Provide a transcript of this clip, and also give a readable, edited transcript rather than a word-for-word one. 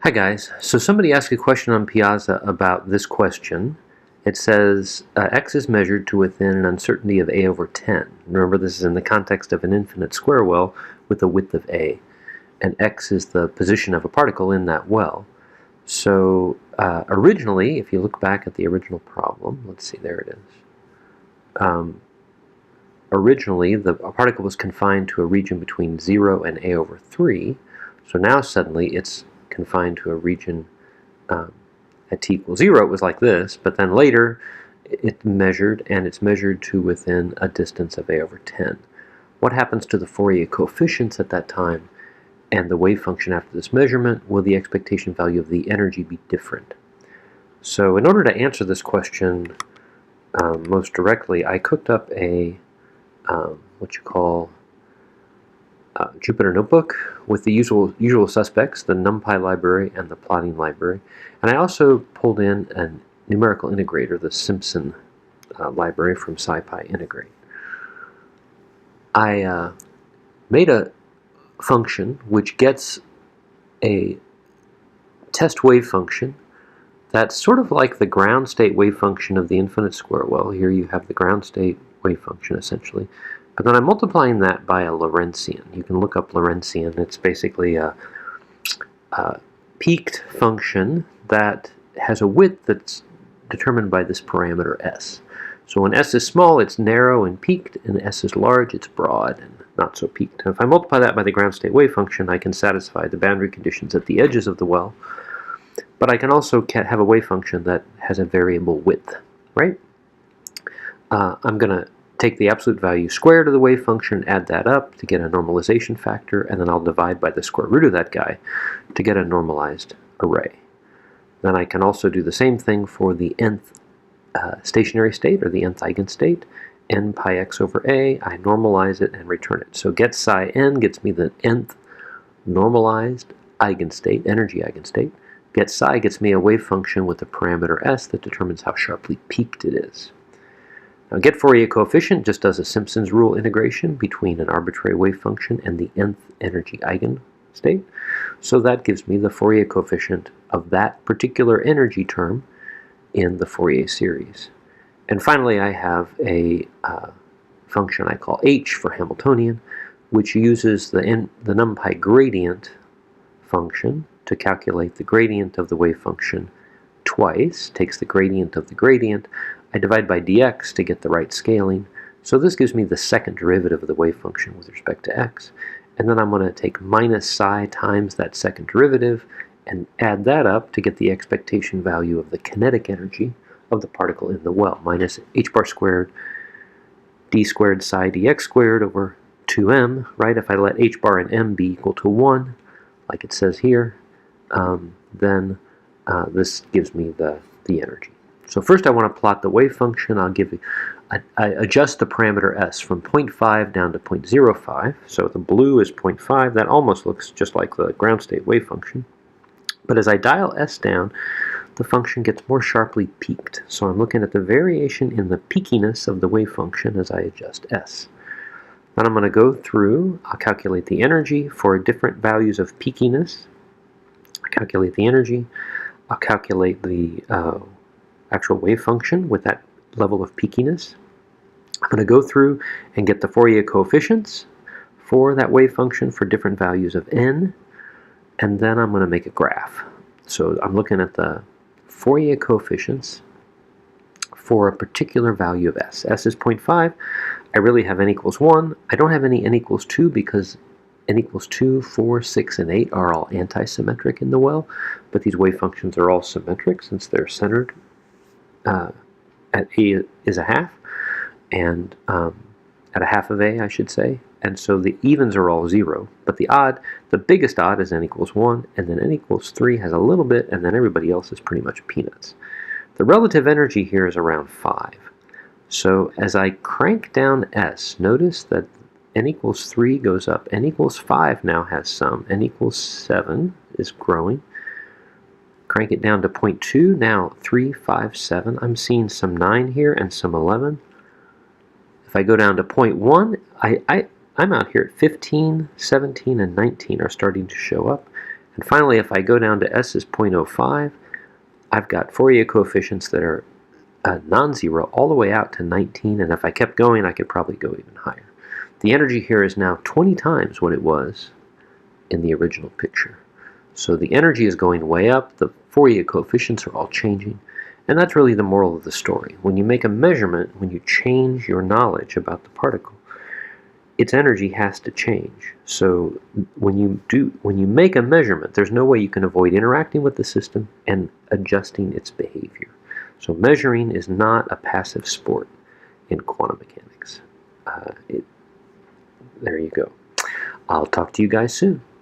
Hi guys, so somebody asked a question on Piazza about this question. It says x is measured to within an uncertainty of a over 10. Remember, this is in the context of an infinite square well with a width of a, and x is the position of a particle in that well. So originally, if you look back at the original problem, let's see, there it is. Originally, the particle was confined to a region between 0 and a over 3, so now suddenly it's confined to a region at t equals 0. It was like this, but then later it's measured to within a distance of a over 10. What happens to the Fourier coefficients at that time and the wave function after this measurement? Will the expectation value of the energy be different? So in order to answer this question most directly, I cooked up a what you call Jupyter Notebook with the usual suspects, the NumPy library and the plotting library. And I also pulled in a numerical integrator, the Simpson library from SciPy Integrate. I made a function which gets a test wave function that's sort of like the ground state wave function of the infinite square well. Here you have the ground state wave function essentially. But then I'm multiplying that by a Lorentzian. You can look up Lorentzian. It's basically a peaked function that has a width that's determined by this parameter s. So when s is small, it's narrow and peaked, and s is large, it's broad and not so peaked. And if I multiply that by the ground state wave function, I can satisfy the boundary conditions at the edges of the well. But I can also have a wave function that has a variable width, right? I'm going to take the absolute value squared of the wave function, add that up to get a normalization factor, and then I'll divide by the square root of that guy to get a normalized array. Then I can also do the same thing for the nth stationary state, or the nth eigenstate, n pi x over a. I normalize it and return it. So get psi n gets me the nth normalized eigenstate, energy eigenstate. Get psi gets me a wave function with a parameter s that determines how sharply peaked it is. Now, get Fourier coefficient just does a Simpson's rule integration between an arbitrary wave function and the nth energy eigenstate. So that gives me the Fourier coefficient of that particular energy term in the Fourier series. And finally, I have a function I call h for Hamiltonian, which uses the NumPy gradient function to calculate the gradient of the wave function twice, takes the gradient of the gradient. I divide by dx to get the right scaling. So this gives me the second derivative of the wave function with respect to x. And then I'm going to take minus psi times that second derivative and add that up to get the expectation value of the kinetic energy of the particle in the well, minus h bar squared d squared psi dx squared over 2m, right? If I let h bar and m be equal to 1, like it says here, then this gives me the energy. So first I want to plot the wave function. I adjust the parameter s from 0.5 down to 0.05. So the blue is 0.5. That almost looks just like the ground state wave function. But as I dial s down, the function gets more sharply peaked. So I'm looking at the variation in the peakiness of the wave function as I adjust s. Then I'm going to go through, I'll calculate the energy for different values of peakiness. I calculate the energy. I'll calculate the actual wave function with that level of peakiness. I'm going to go through and get the Fourier coefficients for that wave function for different values of n, and then I'm going to make a graph. So I'm looking at the Fourier coefficients for a particular value of s. S is 0.5. I really have n equals 1. I don't have any n equals 2 because n equals 2, 4, 6, and 8 are all anti-symmetric in the well, but these wave functions are all symmetric since they're centered at a is a half, and at a half of a, I should say. And so the evens are all 0, but the biggest odd is n equals 1, and then n equals 3 has a little bit, and then everybody else is pretty much peanuts. The relative energy here is around 5. So as I crank down s, notice that n equals 3 goes up, n equals 5 now has some, n equals 7 is growing. Crank it down to 0.2, now 3, 5, 7. I'm seeing some 9 here and some 11. If I go down to 0.1, I'm out here at 15, 17, and 19 are starting to show up. And finally, if I go down to S is 0.05, I've got Fourier coefficients that are non-zero all the way out to 19, and if I kept going, I could probably go even higher. The energy here is now 20 times what it was in the original picture. So the energy is going way up, the Fourier coefficients are all changing, and that's really the moral of the story. When you make a measurement, when you change your knowledge about the particle, its energy has to change. So when you make a measurement, there's no way you can avoid interacting with the system and adjusting its behavior. So measuring is not a passive sport in quantum mechanics. There you go. I'll talk to you guys soon.